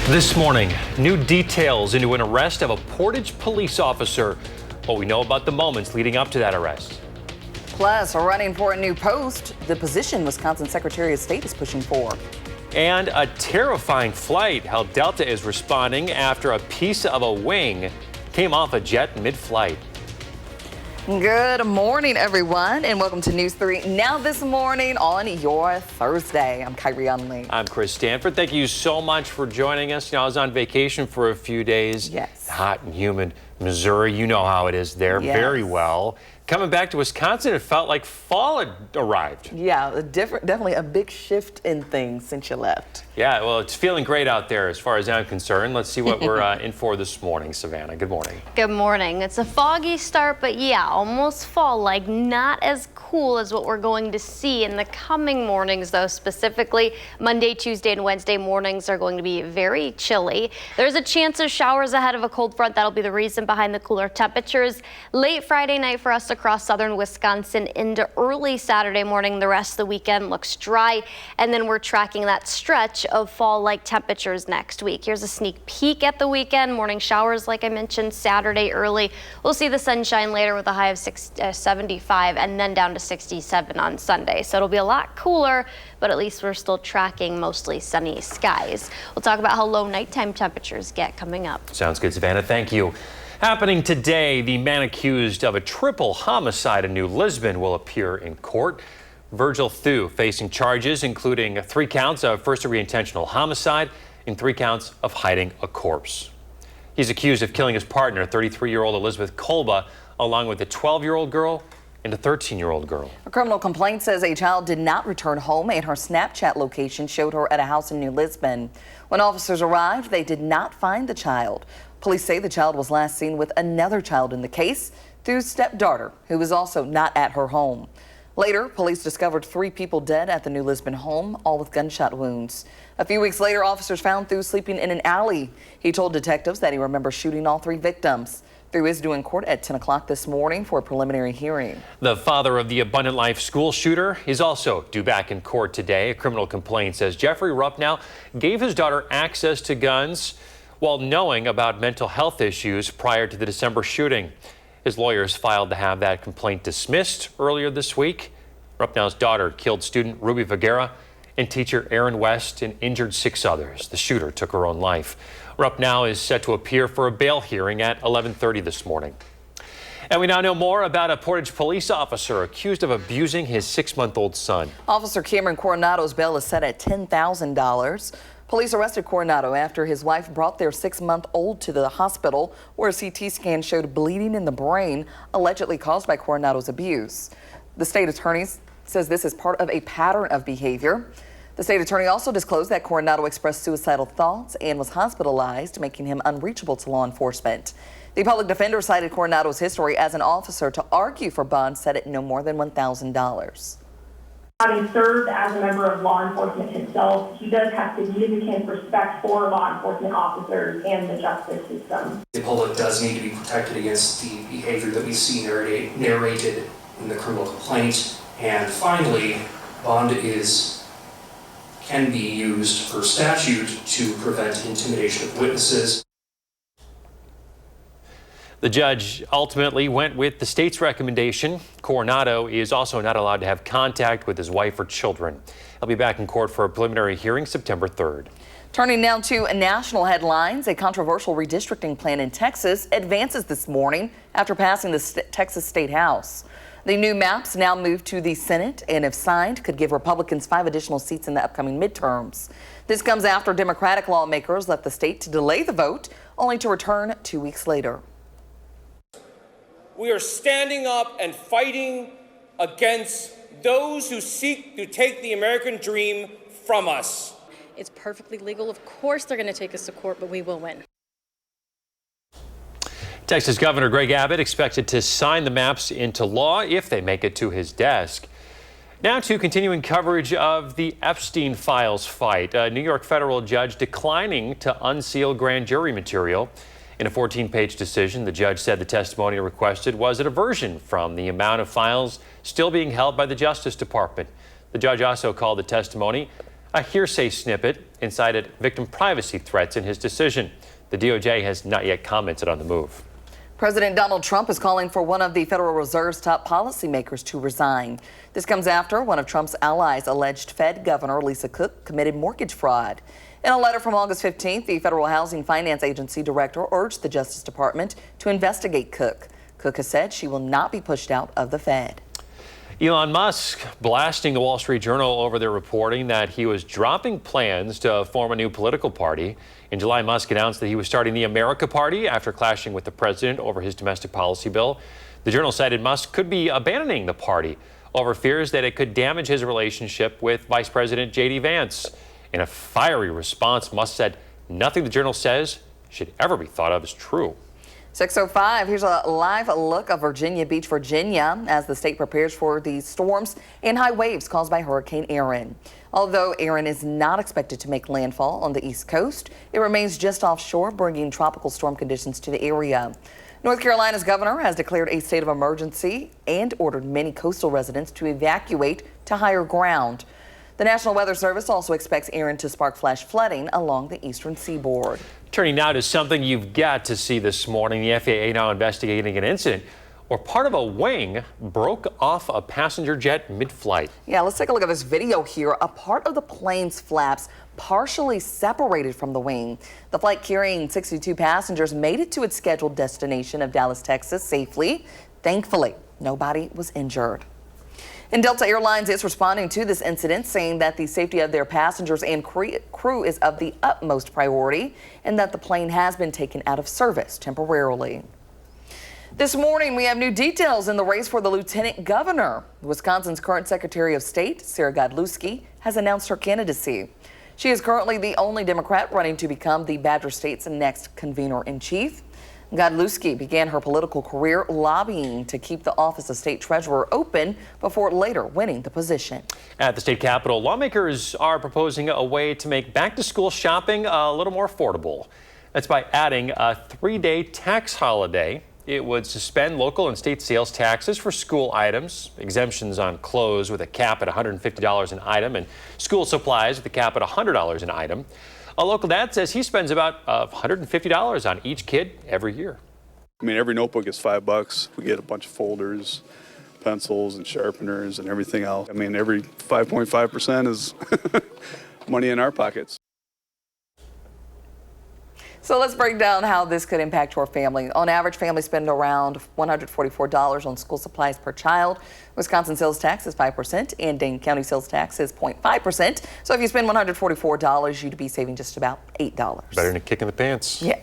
This morning, new details into an arrest of a Portage police officer. What we know about the moments leading up to that arrest. Plus, running for a new post, the position Wisconsin Secretary of State is pushing for. And a terrifying flight. How Delta is responding after a piece of a wing came off a jet mid-flight. Good morning, everyone, and welcome to News 3 Now This Morning on your Thursday. I'm Kyrie Unley. I'm Chris Stanford. Thank you so much for joining us. You know, I was on vacation for a few days. Yes. Hot and humid Missouri. You know how it is there very well. Coming back to Wisconsin, it felt like fall had arrived. Yeah, definitely a big shift in things since you left. Yeah, well, it's feeling great out there as far as I'm concerned. Let's see what we're in for this morning. Savannah, good morning. Good morning. It's a foggy start, but yeah, almost fall-like, not as cool as what we're going to see in the coming mornings, though. Specifically, Monday, Tuesday, and Wednesday mornings are going to be very chilly. There's a chance of showers ahead of a cold front. That'll be the reason behind the cooler temperatures. Late Friday night for us across southern Wisconsin into early Saturday morning. The rest of the weekend looks dry, and then we're tracking that stretch of fall-like temperatures next week. Here's a sneak peek at the weekend. Morning showers, like I mentioned, Saturday early. We'll see the sunshine later with a high of 75 and then down to 67 on Sunday. So it'll be a lot cooler, but at least we're still tracking mostly sunny skies. We'll talk about how low nighttime temperatures get coming up. Sounds good, Savannah. Thank you. Happening today, the man accused of a triple homicide in New Lisbon will appear in court. Virgil Thu facing charges including 3 counts of first-degree intentional homicide and 3 counts of hiding a corpse. He's accused of killing his partner, 33-year-old Elizabeth Kolba, along with a 12-year-old girl and a 13-year-old girl. A criminal complaint says a child did not return home, and her Snapchat location showed her at a house in New Lisbon. When officers arrived, they did not find the child. Police say the child was last seen with another child in the case, Thu's stepdaughter, who was also not at her home. Later, police discovered 3 people dead at the New Lisbon home, all with gunshot wounds. A few weeks later, officers found Thu sleeping in an alley. He told detectives that he remembers shooting all 3 victims. Thu is due in court at 10 o'clock this morning for a preliminary hearing. The father of the Abundant Life school shooter is also due back in court today. A criminal complaint says Jeffrey Ruppnow gave his daughter access to guns while knowing about mental health issues prior to the December shooting. His lawyers filed to have that complaint dismissed earlier this week. Ruppnow's daughter killed student Ruby Vergara and teacher Aaron West and injured 6 others. The shooter took her own life. Ruppnow is set to appear for a bail hearing at 11:30 this morning. And we now know more about a Portage police officer accused of abusing his 6-month-old son. Officer Cameron Coronado's bail is set at $10,000. Police arrested Coronado after his wife brought their 6-month-old to the hospital where a CT scan showed bleeding in the brain, allegedly caused by Coronado's abuse. The state attorney says this is part of a pattern of behavior. The state attorney also disclosed that Coronado expressed suicidal thoughts and was hospitalized, making him unreachable to law enforcement. The public defender cited Coronado's history as an officer to argue for bond set at no more than $1,000. Having served as a member of law enforcement himself, he does have significant respect for law enforcement officers and the justice system. The public does need to be protected against the behavior that we see narrated in the criminal complaint. And finally, bond can be used per statute to prevent intimidation of witnesses. The judge ultimately went with the state's recommendation. Coronado is also not allowed to have contact with his wife or children. He'll be back in court for a preliminary hearing September 3rd. Turning now to national headlines, a controversial redistricting plan in Texas advances this morning after passing the Texas State House. The new maps now move to the Senate and, if signed, could give Republicans 5 additional seats in the upcoming midterms. This comes after Democratic lawmakers left the state to delay the vote, only to return 2 weeks later. We are standing up and fighting against those who seek to take the American dream from us. It's perfectly legal. Of course they're going to take us to court, but we will win. Texas Governor Greg Abbott expected to sign the maps into law if they make it to his desk. Now to continuing coverage of the Epstein files fight. A New York federal judge declining to unseal grand jury material. In a 14-page decision, the judge said the testimony requested was a diversion from the amount of files still being held by the Justice Department. The judge also called the testimony a hearsay snippet incited victim privacy threats in his decision. The DOJ has not yet commented on the move. President Donald Trump is calling for one of the Federal Reserve's top policymakers to resign. This comes after one of Trump's allies alleged Fed Governor Lisa Cook committed mortgage fraud. In a letter from August 15th, the Federal Housing Finance Agency director urged the Justice Department to investigate Cook. Cook has said she will not be pushed out of the Fed. Elon Musk blasting the Wall Street Journal over their reporting that he was dropping plans to form a new political party. In July, Musk announced that he was starting the America Party after clashing with the president over his domestic policy bill. The Journal cited Musk could be abandoning the party over fears that it could damage his relationship with Vice President J.D. Vance. In a fiery response, Musk said nothing the Journal says should ever be thought of as true. 6:05, here's a live look of Virginia Beach, Virginia, as the state prepares for the storms and high waves caused by Hurricane Erin. Although Erin is not expected to make landfall on the East Coast, it remains just offshore, bringing tropical storm conditions to the area. North Carolina's governor has declared a state of emergency and ordered many coastal residents to evacuate to higher ground. The National Weather Service also expects Erin to spark flash flooding along the eastern seaboard. Turning now to something you've got to see this morning. The FAA now investigating an incident where part of a wing broke off a passenger jet mid-flight. Yeah, let's take a look at this video here. A part of the plane's flaps partially separated from the wing. The flight carrying 62 passengers made it to its scheduled destination of Dallas, Texas safely. Thankfully, nobody was injured. And Delta Airlines is responding to this incident, saying that the safety of their passengers and crew is of the utmost priority and that the plane has been taken out of service temporarily. This morning, we have new details in the race for the lieutenant governor. Wisconsin's current Secretary of State, Sarah Godlewski, has announced her candidacy. She is currently the only Democrat running to become the Badger State's next convener-in-chief. Godlewski began her political career lobbying to keep the office of state treasurer open before later winning the position. At the state capitol, lawmakers are proposing a way to make back-to-school shopping a little more affordable. That's by adding a 3-day tax holiday. It would suspend local and state sales taxes for school items, exemptions on clothes with a cap at $150 an item, and school supplies with a cap at $100 an item. A local dad says he spends about $150 on each kid every year. I mean, every notebook is $5. We get a bunch of folders, pencils and sharpeners and everything else. I mean, every 5.5% is money in our pockets. So let's break down how this could impact your family. On average, families spend around $144 on school supplies per child. Wisconsin sales tax is 5% and Dane County sales tax is 0.5%. So if you spend $144, you'd be saving just about $8. Better than a kick in the pants. Yeah,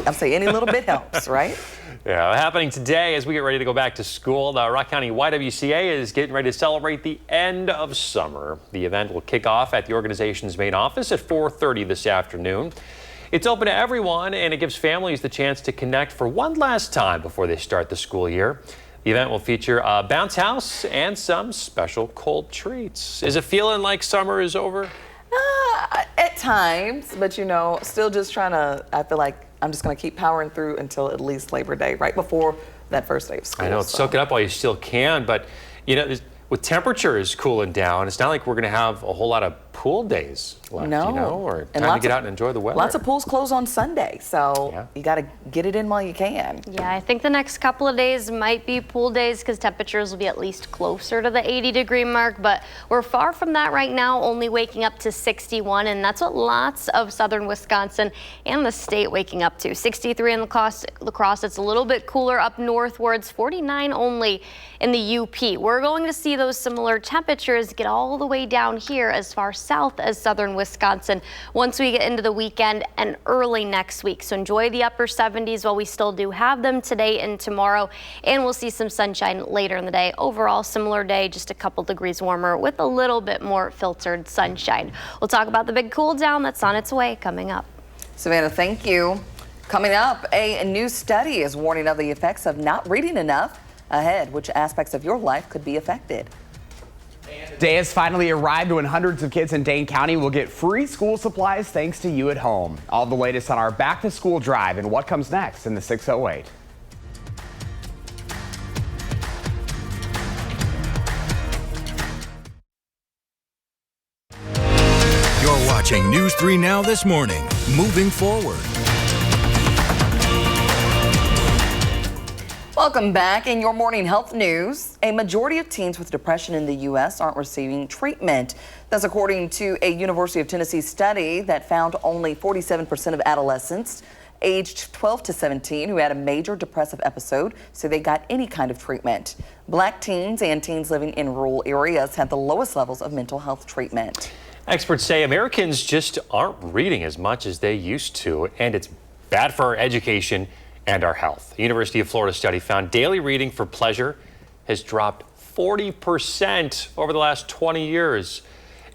I'll say any little bit helps, right? Yeah, happening today as we get ready to go back to school. The Rock County YWCA is getting ready to celebrate the end of summer. The event will kick off at the organization's main office at 4:30 this afternoon. It's open to everyone, and it gives families the chance to connect for one last time before they start the school year. The event will feature a bounce house and some special cold treats. Is it feeling like summer is over? At times, but you know, still just trying to, I feel like I'm just going to keep powering through until at least Labor Day, right before that first day of school. I know, soak it up while you still can, but you know, with temperatures cooling down, it's not like we're going to have a whole lot of pool days left, No. you know, or And time to get out and enjoy the weather. Lots of pools close on Sunday, so Yeah. you got to get it in while you can. Yeah, I think the next couple of days might be pool days because temperatures will be at least closer to the 80-degree mark, but we're far from that right now, only waking up to 61, and that's what lots of southern Wisconsin and the state waking up to. 63 in La Crosse. It's a little bit cooler up northwards, 49 only in the UP. We're going to see those similar temperatures get all the way down here as far south as southern Wisconsin once we get into the weekend and early next week. So enjoy the upper 70s while we still do have them today and tomorrow, and we'll see some sunshine later in the day. Overall, similar day, just a couple degrees warmer with a little bit more filtered sunshine. We'll talk about the big cool down that's on its way coming up. Savannah, thank you. Coming up, a new study is warning of the effects of not reading enough. Ahead, which aspects of your life could be affected. Day has finally arrived when hundreds of kids in Dane County will get free school supplies thanks to you at home. All the latest on our back to school drive and what comes next in the 608. 3 Now This Morning, moving forward. Welcome back. In your morning health news, a majority of teens with depression in the U.S. aren't receiving treatment. That's according to a University of Tennessee study that found only 47% of adolescents aged 12 to 17 who had a major depressive episode say they got any kind of treatment. Black teens and teens living in rural areas had the lowest levels of mental health treatment. Experts say Americans just aren't reading as much as they used to, and it's bad for our education and our health. The University of Florida study found daily reading for pleasure has dropped 40% over the last 20 years.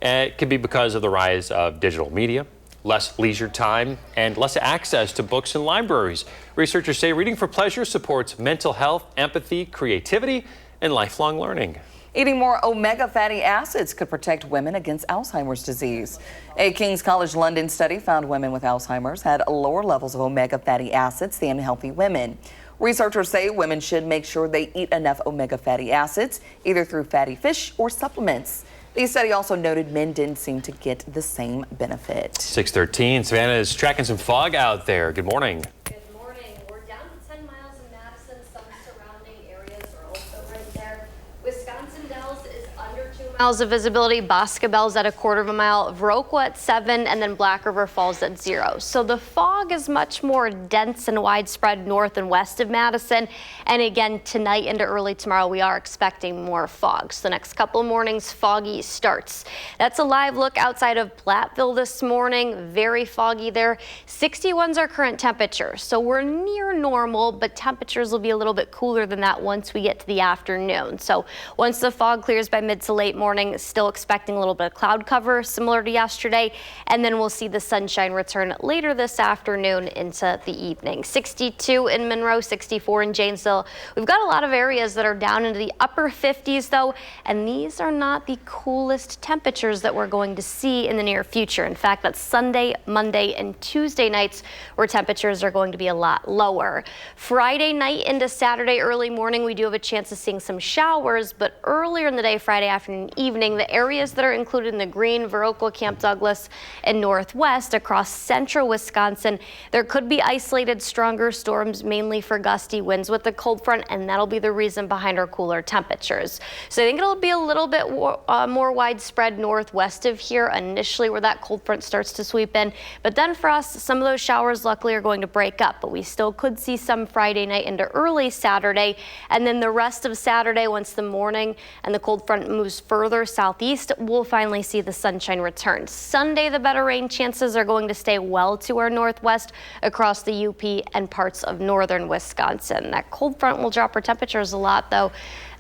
And it could be because of the rise of digital media, less leisure time, and less access to books in libraries. Researchers say reading for pleasure supports mental health, empathy, creativity, and lifelong learning. Eating more omega fatty acids could protect women against Alzheimer's disease. A King's College London study found women with Alzheimer's had lower levels of omega fatty acids than healthy women. Researchers say women should make sure they eat enough omega fatty acids, either through fatty fish or supplements. The study also noted men didn't seem to get the same benefit. 6:13, Savannah is tracking some fog out there. Good morning. Good morning. We're down to 10 miles in Madison. Some surrounding areas are also right there. Wisconsin Dells is under 2 miles of visibility. Boscobel's at 1/4 mile. Viroqua at 7, and then Black River Falls at 0. So the fog is much more dense and widespread north and west of Madison. And again, tonight into early tomorrow, we are expecting more fog. So the next couple of mornings, foggy starts. That's a live look outside of Platteville this morning. Very foggy there. 61's our current temperature. So we're near normal, but temperatures will be a little bit cooler than that once we get to the afternoon. So once the fog clears by mid to late morning, still expecting a little bit of cloud cover similar to yesterday. And then we'll see the sunshine return later this afternoon into the evening. 62 in Monroe, 64 in Janesville. We've got a lot of areas that are down into the upper 50s though, and these are not the coolest temperatures that we're going to see in the near future. In fact, that's Sunday, Monday, and Tuesday nights where temperatures are going to be a lot lower. Friday night into Saturday early morning, we do have a chance of seeing some showers, but earlier in the day, Friday afternoon, evening, the areas that are included in the green, Viroqua, Camp Douglas, and Northwest across central Wisconsin, there could be isolated stronger storms, mainly for gusty winds with the cold front, and that'll be the reason behind our cooler temperatures. So I think it'll be a little bit more widespread northwest of here initially where that cold front starts to sweep in. But then for us, some of those showers luckily are going to break up, but we still could see some Friday night into early Saturday. And then the rest of Saturday, once the morning and the cold front moves further southeast, we'll finally see the sunshine return. Sunday, the better rain chances are going to stay well to our northwest across the UP and parts of northern Wisconsin. That cold front will drop our temperatures a lot though.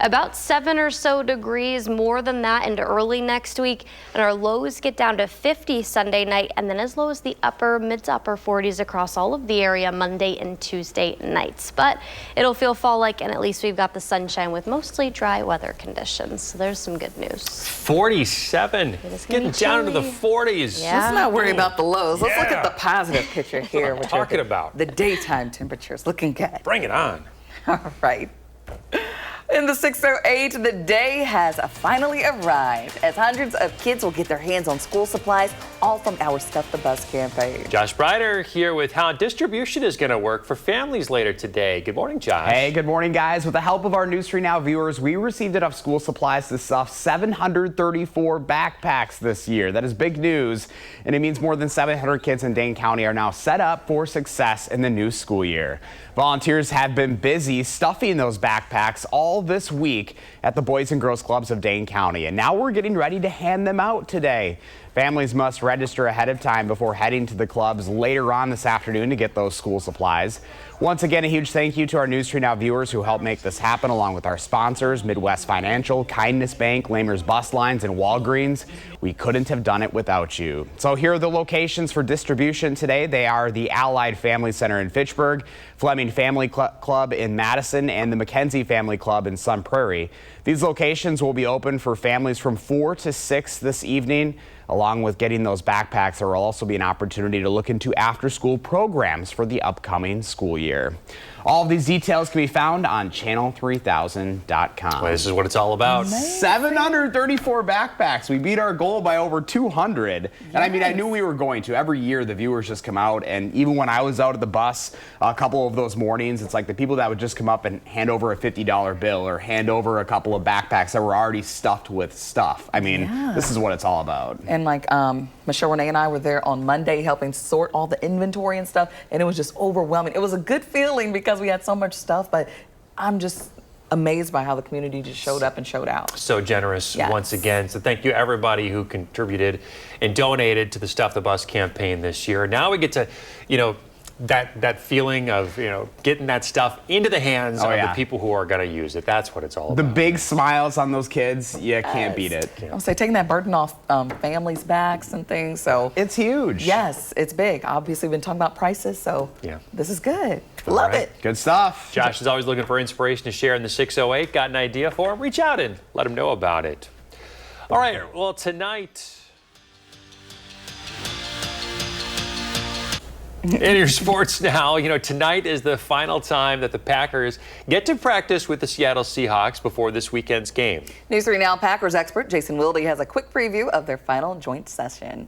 About 7 or so degrees more than that into early next week, and our lows get down to 50 Sunday night, and then as low as the mid to upper 40s across all of the area Monday and Tuesday nights. But it'll feel fall-like, and at least we've got the sunshine with mostly dry weather conditions. So there's some good news. 47, getting down into the 40s. Yeah. Let's not worry about the lows. Let's look at the positive picture here. What are talking about? The daytime temperatures looking good. Bring it on. All right. In the 608, the day has finally arrived as hundreds of kids will get their hands on school supplies, all from our Stuff the Bus campaign. Josh Breider here with how distribution is going to work for families later today. Good morning, Josh. Hey, good morning, guys. With the help of our News 3 Now viewers, we received enough school supplies to stuff 734 backpacks this year. That is big news, and it means more than 700 kids in Dane County are now set up for success in the new school year. Volunteers have been busy stuffing those backpacks all this week at the Boys and Girls Clubs of Dane County, and now we're getting ready to hand them out today. Families must register ahead of time before heading to the clubs later on this afternoon to get those school supplies. Once again, a huge thank you to our News 3 Now viewers who helped make this happen, along with our sponsors, Midwest Financial, Kindness Bank, Lamers Bus Lines, and Walgreens. We couldn't have done it without you. So here are the locations for distribution today. They are the Allied Family Center in Fitchburg, Fleming Family Club in Madison, and the McKenzie Family Club in Sun Prairie. These locations will be open for families from 4 to 6 this evening. Along with getting those backpacks, there will also be an opportunity to look into after-school programs for the upcoming school year. All of these details can be found on channel3000.com. Well, this is what it's all about. 734 backpacks. We beat our goal by over 200. Yes. And I mean, I knew we were going to. Every year, the viewers just come out. And even when I was out at the bus a couple of those mornings, it's like the people that would just come up and hand over a $50 bill or hand over a couple of backpacks that were already stuffed with stuff. I mean, this is what it's all about. And like Michelle, Renee, and I were there on Monday helping sort all the inventory and stuff. And it was just overwhelming. It was a good feeling because we had so much stuff, but I'm just amazed by how the community just showed up and showed out. So generous once again. So thank you everybody who contributed and donated to the Stuff the Bus campaign this year. Now we get to, that feeling of, getting that stuff into the hands of the people who are going to use it. That's what it's all about. The big smiles on those kids, you can't beat it. I'll say taking that burden off families' backs and things. So it's huge. Yes, it's big. Obviously, we've been talking about prices, so this is good. Love it. Good stuff. Josh is always looking for inspiration to share in the 608. Got an idea for him? Reach out and let him know about it. All right, well, tonight... In your sports now, tonight is the final time that the Packers get to practice with the Seattle Seahawks before this weekend's game. News 3 Now Packers expert Jason Wilde has a quick preview of their final joint session.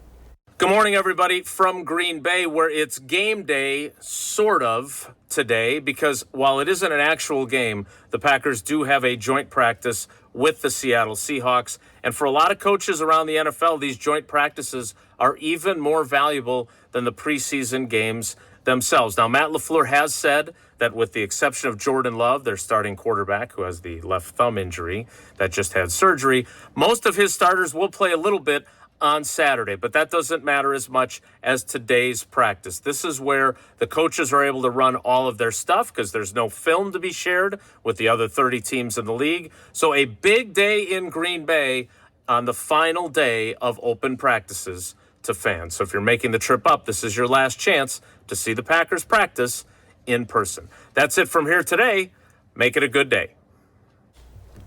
Good morning, everybody, from Green Bay, where it's game day, sort of, today, because while it isn't an actual game, the Packers do have a joint practice with the Seattle Seahawks. And for a lot of coaches around the NFL, these joint practices are even more valuable than the preseason games themselves. Now, Matt LaFleur has said that with the exception of Jordan Love, their starting quarterback, who has the left thumb injury that just had surgery, most of his starters will play a little bit on Saturday, but that doesn't matter as much as today's practice. This is where the coaches are able to run all of their stuff because there's no film to be shared with the other 30 teams in the league. So a big day in Green Bay on the final day of open practices to fans. So if you're making the trip up, this is your last chance to see the Packers practice in person. That's it from here today. Make it a good day.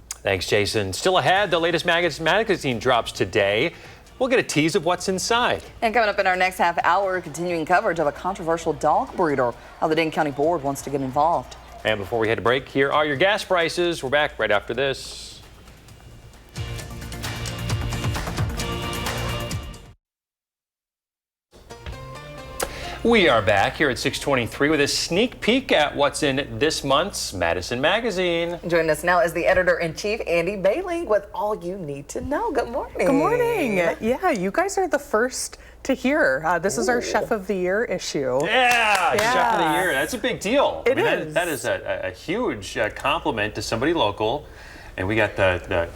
Thanks, Jason. Still ahead, the latest magazine drops today. We'll get a tease of what's inside. And coming up in our next half hour, continuing coverage of a controversial dog breeder, how the Dane County Board wants to get involved. And before we head to break, here are your gas prices. We're back right after this. We are back here at 623 with a sneak peek at what's in this month's Madison magazine. Joining us now is the editor-in-chief, Andy Bailey, with all you need to know. Good morning. Good morning. Yeah, you guys are the first to hear. This is our Chef of the Year issue. Yeah, Chef of the Year. That's a big deal. It is. That is a huge compliment to somebody local. And we got the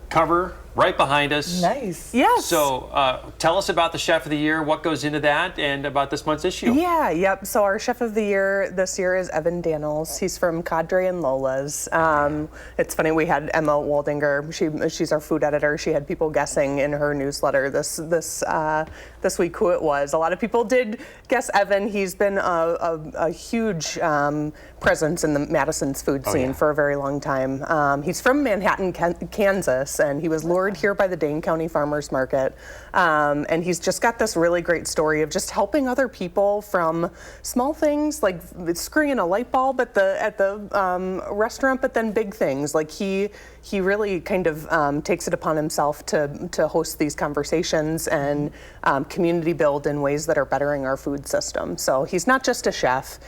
cover right behind us. Nice. Yes. So tell us about the Chef of the Year, what goes into that, and about this month's issue. Yep. So our Chef of the Year this year is Evan Daniels. He's from Cadre and Lola's. It's funny, we had Emma Waldinger. She's our food editor. She had people guessing in her newsletter this week who it was. A lot of people did guess Evan. He's been a huge presence in the Madison's food scene for a very long time. He's from Manhattan, Kansas, and he was lured here by the Dane County Farmers Market. And he's just got this really great story of just helping other people from small things like screwing in a light bulb at the restaurant, but then big things like he really kind of takes it upon himself to host these conversations and community build in ways that are bettering our food system. So he's not just a chef,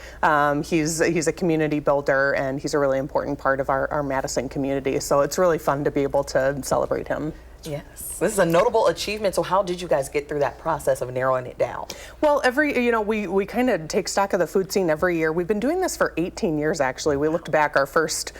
he's a community builder, and he's a really important part of our Madison community. So it's really fun to be able to celebrate him. Yes. This is a notable achievement. So how did you guys get through that process of narrowing it down? Well, we kind of take stock of the food scene every year. We've been doing this for 18 years, actually. We looked back, our first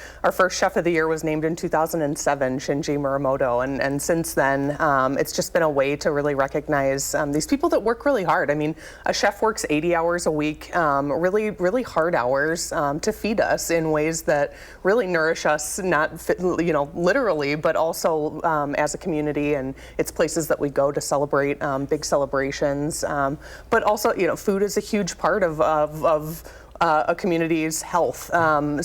Chef of the Year was named in 2007, Shinji Muramoto. And since then, it's just been a way to really recognize these people that work really hard. I mean, a chef works 80 hours a week, really, really hard hours to feed us in ways that really nourish us, not literally, but also as a community, and it's places that we go to celebrate big celebrations. But also, food is a huge part of a community's health. And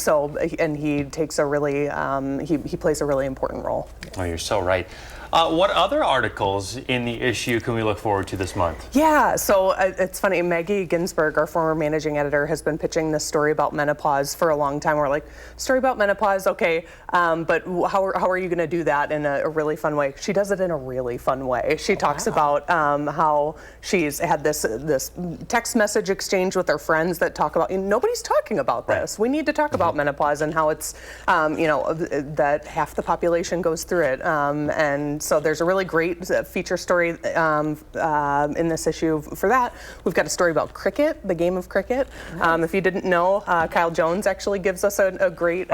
he takes he plays a really important role. Oh, you're so right. What other articles in the issue can we look forward to this month? Yeah, so it's funny. Maggie Ginsburg, our former managing editor, has been pitching this story about menopause for a long time. We're like, story about menopause, okay, but how are you going to do that in a really fun way? She does it in a really fun way. She talks about how she's had this text message exchange with her friends that talk about, nobody's talking about this. We need to talk about menopause and how it's, that half the population goes through it, and so there's a really great feature story in this issue for that. We've got a story about cricket, the game of cricket. If you didn't know, Kyle Jones actually gives us a great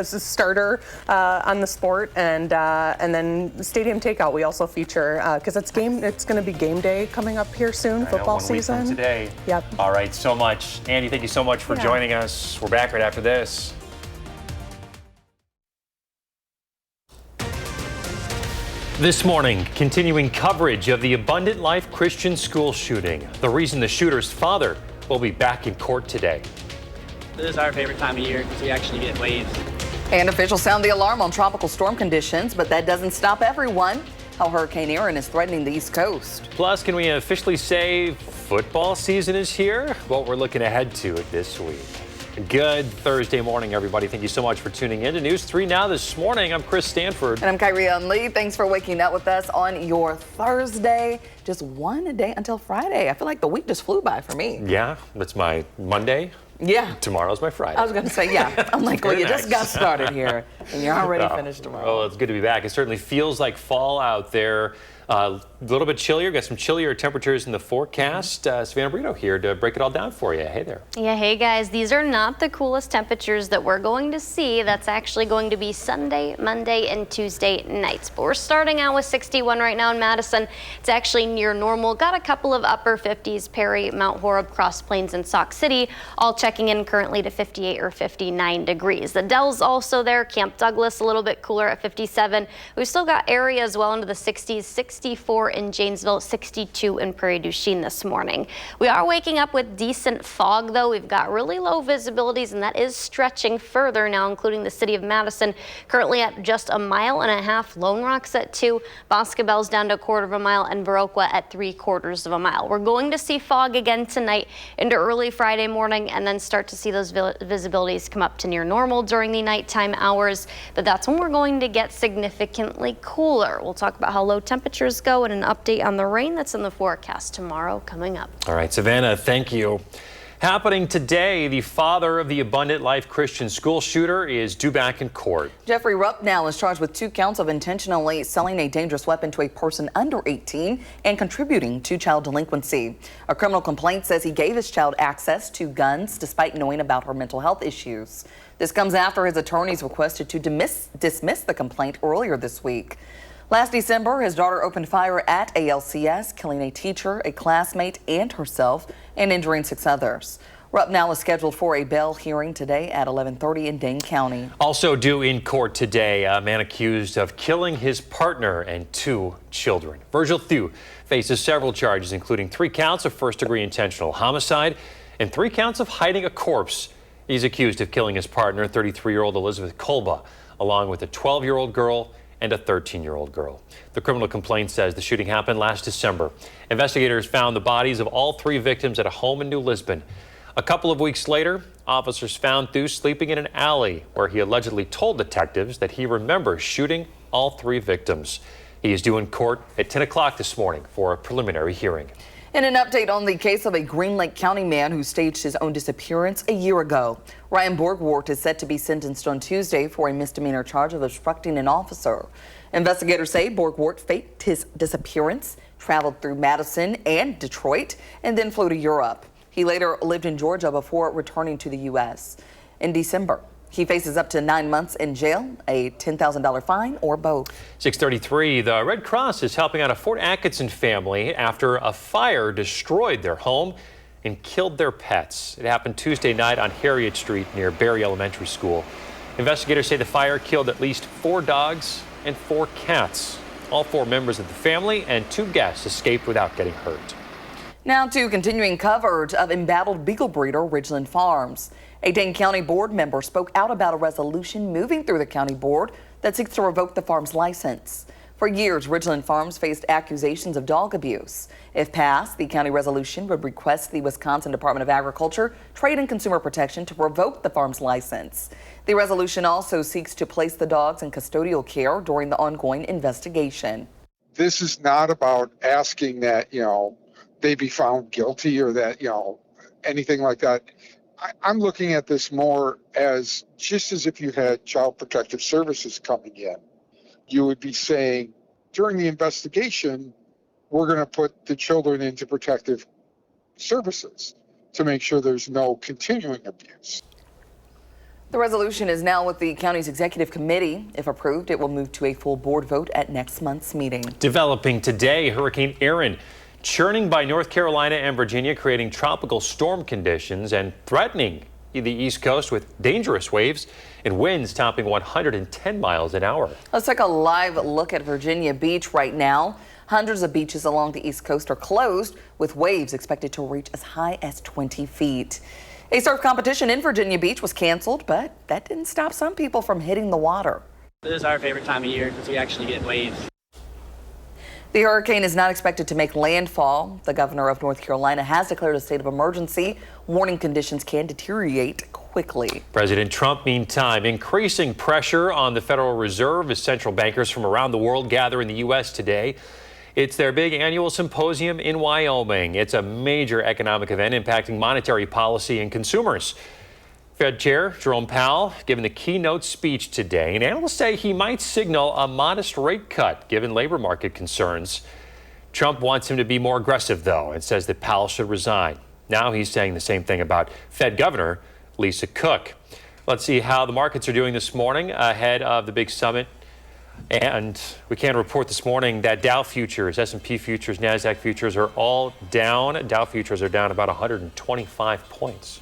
starter on the sport, and then Stadium Takeout we also feature because it's going to be game day coming up here soon, football season. 1 week from today. Yep. All right, so much. Andy, thank you so much for joining us. We're back right after this. This morning, continuing coverage of the Abundant Life Christian school shooting. The reason the shooter's father will be back in court today. This is our favorite time of year because we actually get waves. And officials sound the alarm on tropical storm conditions, but that doesn't stop everyone. How Hurricane Erin is threatening the East Coast. Plus, can we officially say football season is here? What we're looking ahead to this week. Good Thursday morning, everybody. Thank you so much for tuning in to News 3 Now this morning. I'm Chris Stanford. And I'm Kyrie Lee. Thanks for waking up with us on your Thursday. Just one day until Friday. I feel like the week just flew by for me. Yeah, that's my Monday. Yeah. Tomorrow's my Friday. I was going to say, yeah. I'm like, well, you just got started here, and you're already finished tomorrow. Oh, it's good to be back. It certainly feels like fall out there. A little bit chillier. Got some chillier temperatures in the forecast. Savannah Brito here to break it all down for you. Hey there. Yeah, hey guys. These are not the coolest temperatures that we're going to see. That's actually going to be Sunday, Monday, and Tuesday nights. But we're starting out with 61 right now in Madison. It's actually near normal. Got a couple of upper 50s, Perry, Mount Horeb, Cross Plains, and Sauk City, all checking in currently to 58 or 59 degrees. The Del's also there. Camp Douglas a little bit cooler at 57. We've still got areas well into the 60s, 64 in Janesville, 62 in Prairie du Chien this morning. We are waking up with decent fog, though. We've got really low visibilities, and that is stretching further now, including the city of Madison, currently at just 1.5 miles. Lone Rock's at 2, Boscobel's down to 1/4 mile, and Viroqua at 3/4 mile. We're going to see fog again tonight into early Friday morning, and then start to see those visibilities come up to near normal during the nighttime hours. But that's when we're going to get significantly cooler. We'll talk about how low temperatures go and an update on the rain that's in the forecast tomorrow coming up. All right, Savannah, thank you. Happening today, the father of the Abundant Life Christian school shooter is due back in court. Jeffrey Rupp now is charged with 2 counts of intentionally selling a dangerous weapon to a person under 18 and contributing to child delinquency. A criminal complaint says he gave his child access to guns despite knowing about her mental health issues. This comes after his attorneys requested to dismiss the complaint earlier this week. Last December, his daughter opened fire at ALCS, killing a teacher, a classmate, and herself, and injuring 6 others. Rupp now is scheduled for a bail hearing today at 11:30 in Dane County. Also due in court today, a man accused of killing his partner and 2 children. Virgil Thew faces several charges, including 3 counts of first-degree intentional homicide and 3 counts of hiding a corpse. He's accused of killing his partner, 33-year-old Elizabeth Kolba, along with a 12-year-old girl and a 13-year-old girl. The criminal complaint says the shooting happened last December. Investigators found the bodies of all 3 victims at a home in New Lisbon. A couple of weeks later, officers found Thew sleeping in an alley where he allegedly told detectives that he remembers shooting all 3 victims. He is due in court at 10 o'clock this morning for a preliminary hearing. In an update on the case of a Green Lake County man who staged his own disappearance a year ago, Ryan Borgwart is set to be sentenced on Tuesday for a misdemeanor charge of obstructing an officer. Investigators say Borgwart faked his disappearance, traveled through Madison and Detroit, and then flew to Europe. He later lived in Georgia before returning to the U.S. In December, he faces up to 9 months in jail, a $10,000 fine, or both. 6:33, the Red Cross is helping out a Fort Atkinson family after a fire destroyed their home and killed their pets. It happened Tuesday night on Harriet Street near Berry Elementary School. Investigators say the fire killed at least 4 dogs and 4 cats. All 4 members of the family and 2 guests escaped without getting hurt. Now to continuing coverage of embattled beagle breeder Ridgeland Farms. A Dane County board member spoke out about a resolution moving through the county board that seeks to revoke the farm's license. For years, Ridgeland Farms faced accusations of dog abuse. If passed, the county resolution would request the Wisconsin Department of Agriculture, Trade and Consumer Protection to revoke the farm's license. The resolution also seeks to place the dogs in custodial care during the ongoing investigation. This is not about asking that, they be found guilty or that, anything like that. I'm looking at this more as just as if you had Child Protective Services coming in. You would be saying, during the investigation, we're going to put the children into protective services to make sure there's no continuing abuse. The resolution is now with the county's executive committee. If approved, it will move to a full board vote at next month's meeting. Developing today, Hurricane Erin churning by North Carolina and Virginia, creating tropical storm conditions and threatening the East Coast with dangerous waves and winds topping 110 miles an hour. Let's take a live look at Virginia Beach right now. Hundreds of beaches along the East Coast are closed, with waves expected to reach as high as 20 feet. A surf competition in Virginia Beach was canceled, but that didn't stop some people from hitting the water. This is our favorite time of year because we actually get waves. The hurricane is not expected to make landfall. The governor of North Carolina has declared a state of emergency, warning conditions can deteriorate quickly. President Trump, meantime, increasing pressure on the Federal Reserve as central bankers from around the world gather in the U.S. today. It's their big annual symposium in Wyoming. It's a major economic event impacting monetary policy and consumers. Fed Chair Jerome Powell giving the keynote speech today, and analysts say he might signal a modest rate cut given labor market concerns. Trump wants him to be more aggressive, though, and says that Powell should resign. Now he's saying the same thing about Fed Governor Lisa Cook. Let's see how the markets are doing this morning ahead of the big summit. And we can report this morning that Dow futures, S&P futures, NASDAQ futures are all down. Dow futures are down about 125 points.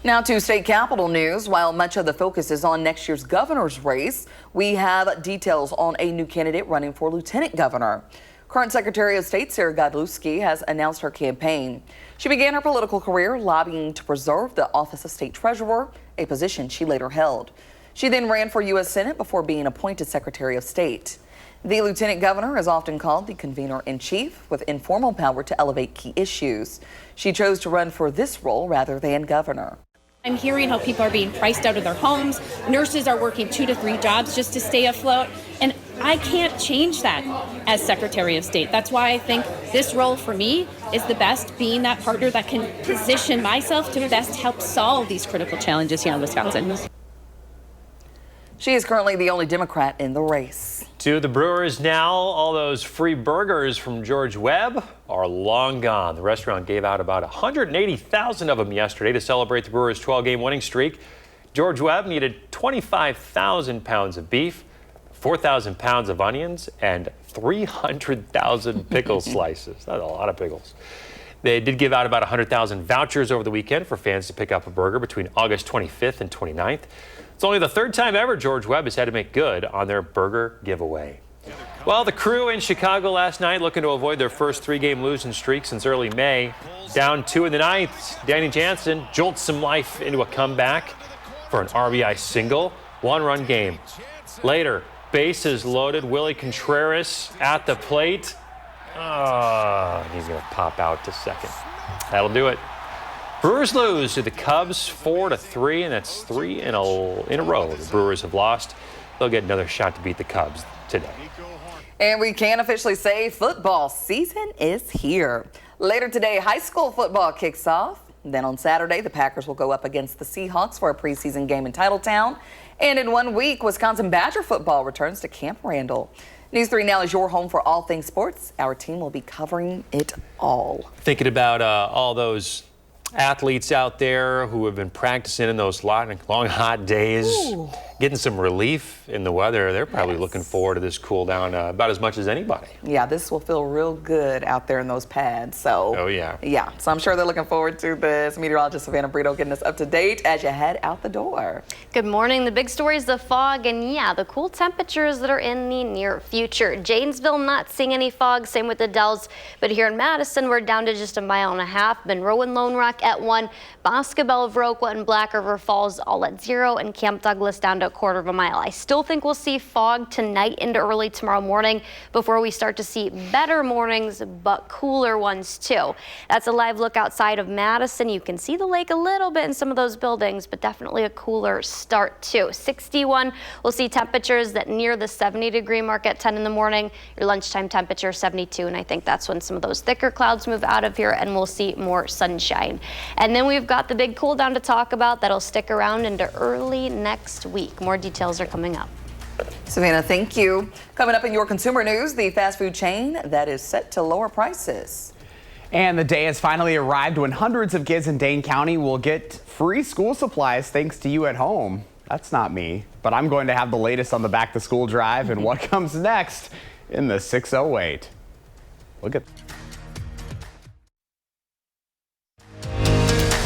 Now to state capitol news. While much of the focus is on next year's governor's race, we have details on a new candidate running for lieutenant governor. Current Secretary of State Sarah Godlewski has announced her campaign. She began her political career lobbying to preserve the office of state treasurer, a position she later held. She then ran for U.S. Senate before being appointed Secretary of State. The lieutenant governor is often called the convener-in-chief, with informal power to elevate key issues. She chose to run for this role rather than governor. I'm hearing how people are being priced out of their homes. Nurses are working 2 to 3 jobs just to stay afloat. And I can't change that as Secretary of State. That's why I think this role for me is the best, being that partner that can position myself to best help solve these critical challenges here in Wisconsin. She is currently the only Democrat in the race. To the Brewers now, all those free burgers from George Webb are long gone. The restaurant gave out about 180,000 of them yesterday to celebrate the Brewers' 12-game winning streak. George Webb needed 25,000 pounds of beef, 4,000 pounds of onions, and 300,000 pickle slices. That's a lot of pickles. They did give out about 100,000 vouchers over the weekend for fans to pick up a burger between August 25th and 29th. It's only the 3rd time ever George Webb has had to make good on their burger giveaway. Well, the Crew in Chicago last night looking to avoid their first 3-game losing streak since early May. Down 2 in the 9th, Danny Jansen jolts some life into a comeback for an RBI single. 1-run game. Later, bases loaded, Willie Contreras at the plate. He's going to pop out to second. That'll do it. Brewers lose to the Cubs 4-3, and that's 3 in a row. The Brewers have lost. They'll get another shot to beat the Cubs today. And we can officially say football season is here. Later today, high school football kicks off. Then on Saturday, the Packers will go up against the Seahawks for a preseason game in Titletown. And in 1 week, Wisconsin Badger football returns to Camp Randall. News 3 Now is your home for all things sports. Our team will be covering it all. Thinking about all those athletes out there who have been practicing in those long hot days, getting some relief in the weather. They're probably looking forward to this cool down about as much as anybody. Yeah, this will feel real good out there in those pads. So, yeah, so I'm sure they're looking forward to this. Meteorologist Savannah Brito getting us up to date as you head out the door. Good morning. The big story is the fog and, the cool temperatures that are in the near future. Janesville not seeing any fog, same with the Dells. But here in Madison, we're down to just 1.5 miles. Monroe and Lone Rock at 1, Boscobel, Viroqua, and Black River Falls all at 0, and Camp Douglas down to to 1/4 mile. I still think we'll see fog tonight into early tomorrow morning before we start to see better mornings, but cooler ones too. That's a live look outside of Madison. You can see the lake a little bit in some of those buildings, but definitely a cooler start too. 61, we'll see temperatures that near the 70-degree mark at 10 in the morning. Your lunchtime temperature 72, and I think that's when some of those thicker clouds move out of here and we'll see more sunshine. And then we've got the big cool down to talk about that'll stick around into early next week. More details are coming up. Savannah, thank you. Coming up in your consumer news, the fast food chain that is set to lower prices. And the day has finally arrived when hundreds of kids in Dane County will get free school supplies thanks to you at home. That's not me, but I'm going to have the latest on the back to school drive and what comes next in the 608. Look at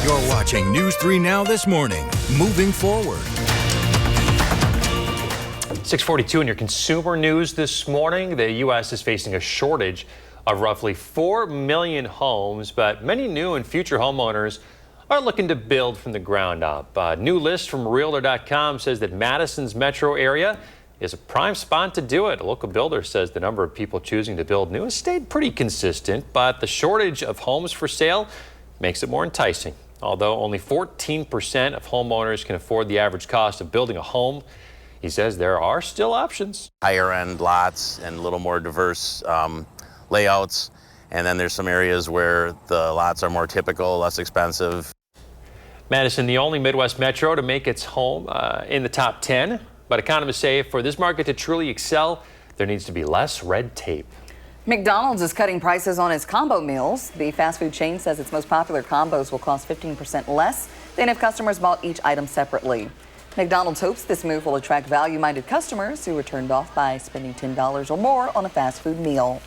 You're watching News 3 Now this morning. Moving forward. 6:42 in your consumer news this morning. The U.S. is facing a shortage of roughly 4 million homes, but many new and future homeowners are looking to build from the ground up. A new list from Realtor.com says that Madison's metro area is a prime spot to do it. A local builder says the number of people choosing to build new has stayed pretty consistent, but the shortage of homes for sale makes it more enticing. Although only 14% of homeowners can afford the average cost of building a home, he says there are still options. Higher end lots and a little more diverse layouts. And then there's some areas where the lots are more typical, less expensive. Madison, the only Midwest metro to make its home in the top 10. But economists say for this market to truly excel, there needs to be less red tape. McDonald's is cutting prices on its combo meals. The fast food chain says its most popular combos will cost 15% less than if customers bought each item separately. McDonald's hopes this move will attract value-minded customers who are turned off by spending $10 or more on a fast food meal.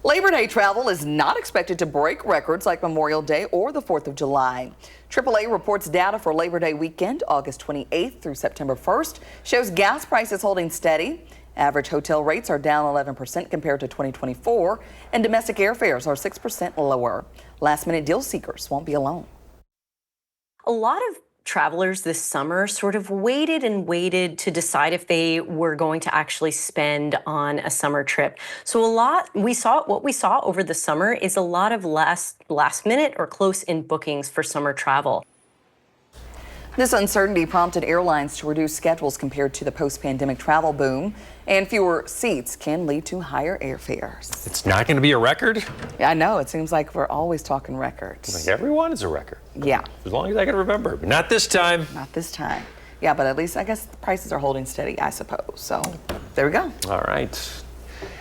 Labor Day travel is not expected to break records like Memorial Day or the 4th of July. AAA reports data for Labor Day weekend, August 28th through September 1st, shows gas prices holding steady. Average hotel rates are down 11% compared to 2024, and domestic airfares are 6% lower. Last-minute deal seekers won't be alone. A lot of travelers this summer sort of waited and waited to decide if they were going to actually spend on a summer trip. So what we saw over the summer is a lot of last minute or close in bookings for summer travel. This uncertainty prompted airlines to reduce schedules compared to the post-pandemic travel boom, and fewer seats can lead to higher airfares. It's not going to be a record? Yeah, I know. It seems like we're always talking records. Like everyone is a record. Yeah. As long as I can remember. But not this time. Not this time. Yeah, but at least I guess the prices are holding steady, I suppose. So there we go. All right.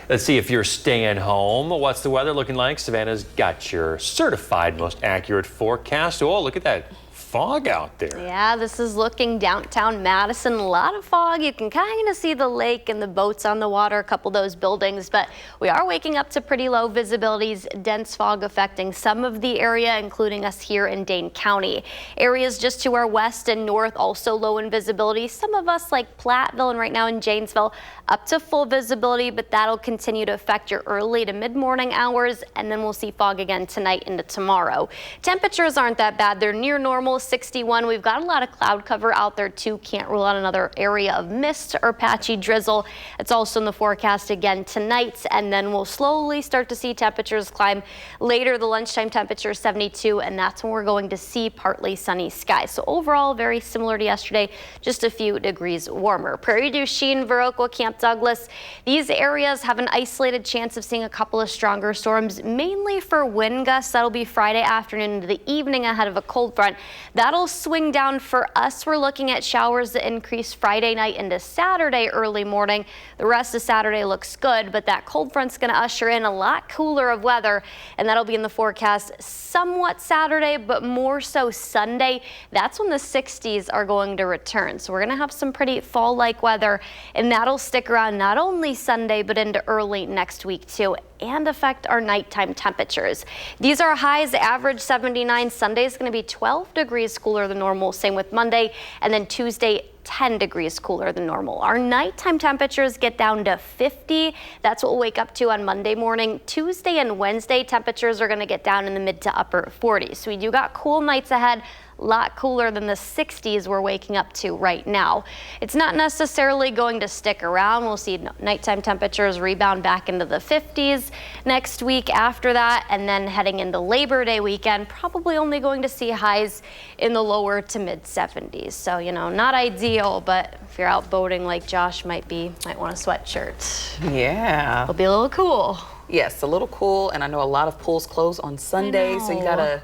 Let's see if you're staying home. What's the weather looking like? Savannah's got your certified most accurate forecast. Oh, look at that fog out there. Yeah, this is looking downtown Madison. A lot of fog. You can kind of see the lake and the boats on the water, a couple of those buildings, but we are waking up to pretty low visibilities, dense fog affecting some of the area, including us here in Dane County. Areas just to our west and north also low in visibility. Some of us like Platteville and right now in Janesville up to full visibility, but that'll continue to affect your early to mid-morning hours, and then we'll see fog again tonight into tomorrow. Temperatures aren't that bad. They're near normal. 61. We've got a lot of cloud cover out there too. Can't rule out another area of mist or patchy drizzle. It's also in the forecast again tonight, and then we'll slowly start to see temperatures climb later. The lunchtime temperature is 72, and that's when we're going to see partly sunny skies. So overall, very similar to yesterday, just a few degrees warmer. Prairie du Chien, Viroqua, Camp Douglas. These areas have an isolated chance of seeing a couple of stronger storms, mainly for wind gusts. That'll be Friday afternoon into the evening ahead of a cold front. That'll swing down for us. We're looking at showers that increase Friday night into Saturday early morning. The rest of Saturday looks good, but that cold front's going to usher in a lot cooler of weather, and that'll be in the forecast somewhat Saturday, but more so Sunday. That's when the 60s are going to return. So we're going to have some pretty fall-like weather, and that'll stick around not only Sunday, but into early next week too, and affect our nighttime temperatures. These are highs, average 79. Sunday is going to be 12 degrees cooler than normal. Same with Monday, and then Tuesday 10 degrees cooler than normal. Our nighttime temperatures get down to 50. That's what we'll wake up to on Monday morning. Tuesday and Wednesday temperatures are going to get down in the mid to upper 40s. So we do got cool nights ahead. a lot cooler than the 60s we're waking up to right now. It's not necessarily going to stick around. We'll see nighttime temperatures rebound back into the 50s next week after that, and then heading into Labor Day weekend, probably only going to see highs in the lower to mid 70s. So, you know, not ideal, but if you're out boating like Josh might want a sweatshirt. Yeah. It'll be a little cool. Yes, a little cool, and I know a lot of pools close on Sunday, so you gotta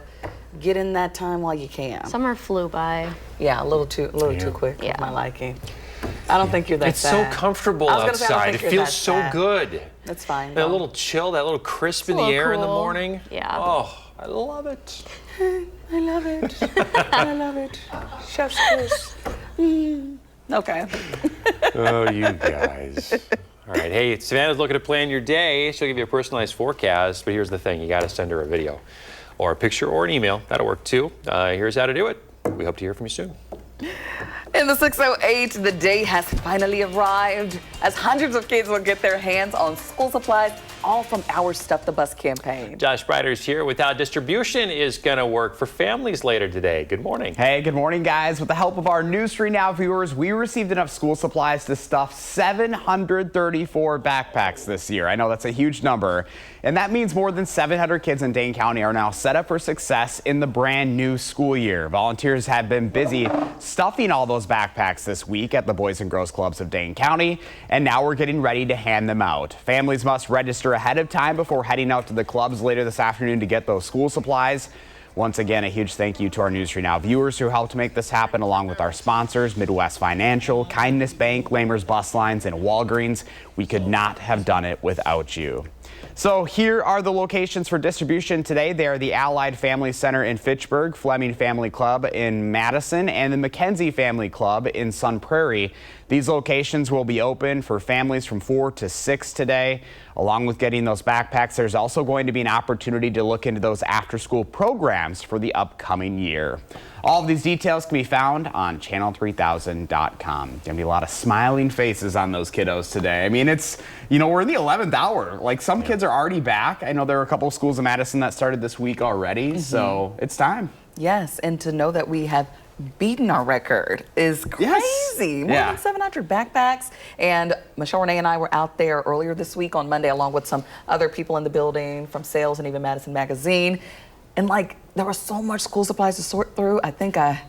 get in that time while you can. Summer flew by. Yeah, a little too quick for my liking. I don't think you're that It's sad. so comfortable outside. It feels so good. That's fine. That little chill, that little crisp in the air in the morning. Yeah. Oh, I love it. I love it. I love it. Chef's kiss. Okay. Oh, you guys. All right. Hey, Savannah's looking to plan your day. She'll give you a personalized forecast, but here's the thing. You got to send her a video or a picture or an email. That'll work too. Here's how to do it. We hope to hear from you soon. In the 608, the day has finally arrived as hundreds of kids will get their hands on school supplies, all from our Stuff the Bus campaign. Josh Breiter's here with how distribution is going to work for families later today. Good morning. Hey, good morning, guys. With the help of our News 3 Now viewers, we received enough school supplies to stuff 734 backpacks this year. I know that's a huge number. And that means more than 700 kids in Dane County are now set up for success in the brand new school year. Volunteers have been busy stuffing all those backpacks this week at the Boys and Girls Clubs of Dane County, and now we're getting ready to hand them out. Families must register ahead of time before heading out to the clubs later this afternoon to get those school supplies. Once again, a huge thank you to our News 3 Now viewers who helped make this happen, along with our sponsors, Midwest Financial, Kindness Bank, Lamers Bus Lines, and Walgreens. We could not have done it without you. So here are the locations for distribution today. They are the Allied Family Center in Fitchburg, Fleming Family Club in Madison, and the McKenzie Family Club in Sun Prairie. These locations will be open for families from 4 to 6 today. Along with getting those backpacks, there's also going to be an opportunity to look into those after-school programs for the upcoming year. All of these details can be found on channel3000.com. Going to be a lot of smiling faces on those kiddos today. I mean, it's, you know, we're in the 11th hour. Like, some kids are already back. I know there are a couple of schools in Madison that started this week already, so it's time. Yes, and to know that we have beaten our record is crazy. More than 700 backpacks. And Michelle Renee and I were out there earlier this week on Monday, along with some other people in the building from sales and even Madison Magazine. And like, there was so much school supplies to sort through. I think I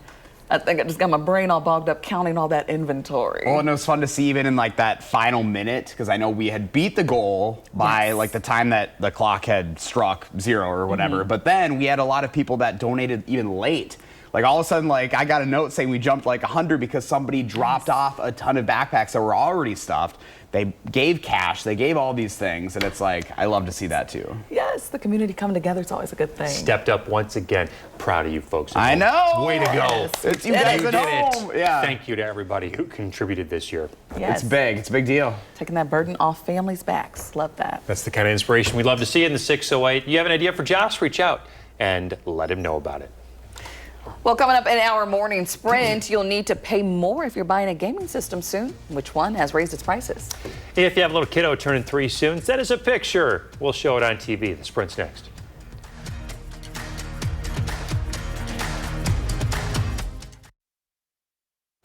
just got my brain all bogged up counting all that inventory. Oh, and it was fun to see even in like that final minute, because I know we had beat the goal by like the time that the clock had struck 0 or whatever. But then we had a lot of people that donated even late. Like, all of a sudden, like, I got a note saying we jumped like 100 because somebody dropped off a ton of backpacks that were already stuffed. They gave cash, they gave all these things, and it's like, I love to see that too. Yes, the community coming together is always a good thing. Stepped up once again. Proud of you folks. I know. Way to go. It's you guys at home. Yeah. Thank you to everybody who contributed this year. Yes. It's big. It's a big deal. Taking that burden off families' backs. Love that. That's the kind of inspiration we'd love to see in the 608. You have an idea for Josh? Reach out and let him know about it. Well, coming up in our morning sprint, you'll need to pay more if you're buying a gaming system soon. Which one has raised its prices? If you have a little kiddo turning 3 soon, send us a picture. We'll show it on TV. The sprint's next.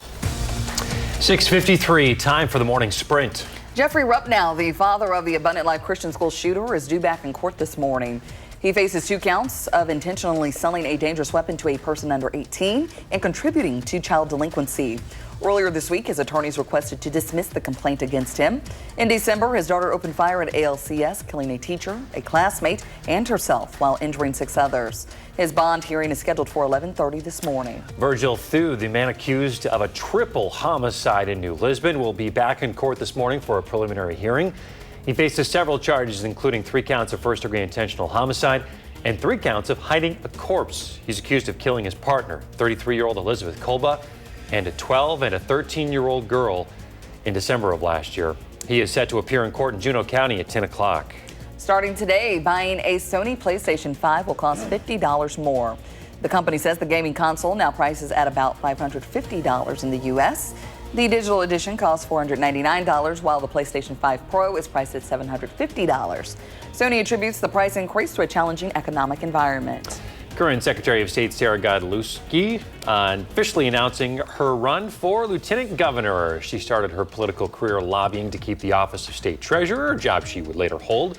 .653, time for the morning sprint. Jeffrey Ruppnow, the father of the Abundant Life Christian School shooter, is due back in court this morning. He faces 2 counts of intentionally selling a dangerous weapon to a person under 18 and contributing to child delinquency. Earlier this week, his attorneys requested to dismiss the complaint against him. In December, his daughter opened fire at ALCS, killing a teacher, a classmate, and herself while injuring 6 others. His bond hearing is scheduled for 11:30 this morning. Virgil Thu, the man accused of a triple homicide in New Lisbon, will be back in court this morning for a preliminary hearing. He faces several charges, including 3 counts of first-degree intentional homicide and 3 counts of hiding a corpse. He's accused of killing his partner, 33-year-old Elizabeth Kolba, and a 12- and a 13-year-old girl in December of last year. He is set to appear in court in Juneau County at 10 o'clock. Starting today, buying a Sony PlayStation 5 will cost $50 more. The company says the gaming console now prices at about $550 in the U.S. The digital edition costs $499, while the PlayStation 5 Pro is priced at $750. Sony attributes the price increase to a challenging economic environment. Current Secretary of State Sarah Godlewski officially announcing her run for lieutenant governor. She started her political career lobbying to keep the office of state treasurer, a job she would later hold.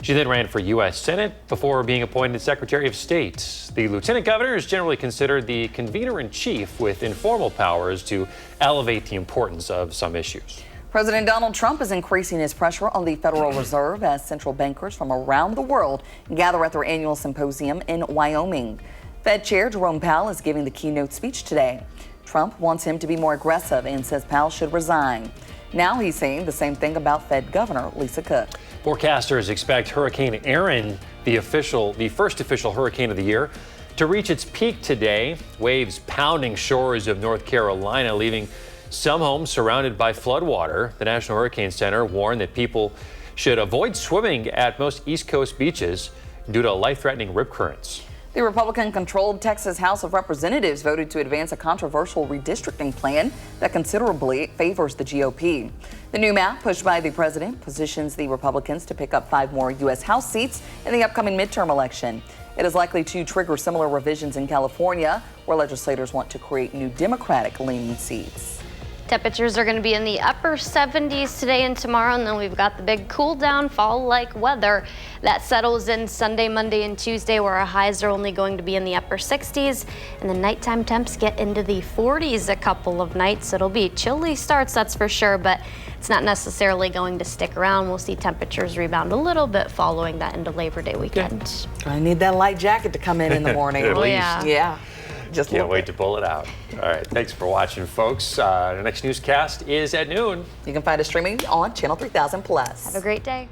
She then ran for U.S. Senate before being appointed Secretary of State. The lieutenant governor is generally considered the convener-in-chief with informal powers to elevate the importance of some issues. President Donald Trump is increasing his pressure on the Federal Reserve as central bankers from around the world gather at their annual symposium in Wyoming. Fed Chair Jerome Powell is giving the keynote speech today. Trump wants him to be more aggressive and says Powell should resign. Now he's saying the same thing about Fed Governor Lisa Cook. Forecasters expect Hurricane Erin, the first official hurricane of the year, to reach its peak today. Waves pounding shores of North Carolina, leaving some homes surrounded by floodwater. The National Hurricane Center warned that people should avoid swimming at most East Coast beaches due to life-threatening rip currents. The Republican-controlled Texas House of Representatives voted to advance a controversial redistricting plan that considerably favors the GOP. The new map, pushed by the president, positions the Republicans to pick up 5 more U.S. House seats in the upcoming midterm election. It is likely to trigger similar revisions in California, where legislators want to create new Democratic-leaning seats. Temperatures are going to be in the upper 70s today and tomorrow, and then we've got the big cool down fall-like weather that settles in Sunday, Monday, and Tuesday, where our highs are only going to be in the upper 60s, and the nighttime temps get into the 40s a couple of nights. It'll be chilly starts, that's for sure, but it's not necessarily going to stick around. We'll see temperatures rebound a little bit following that into Labor Day weekend. I need that light jacket to come in the morning. At least. Yeah. Just can't wait to pull it out. All right, thanks for watching, folks. The next newscast is at noon. You can find us streaming on Channel 3000 Plus. Have a great day.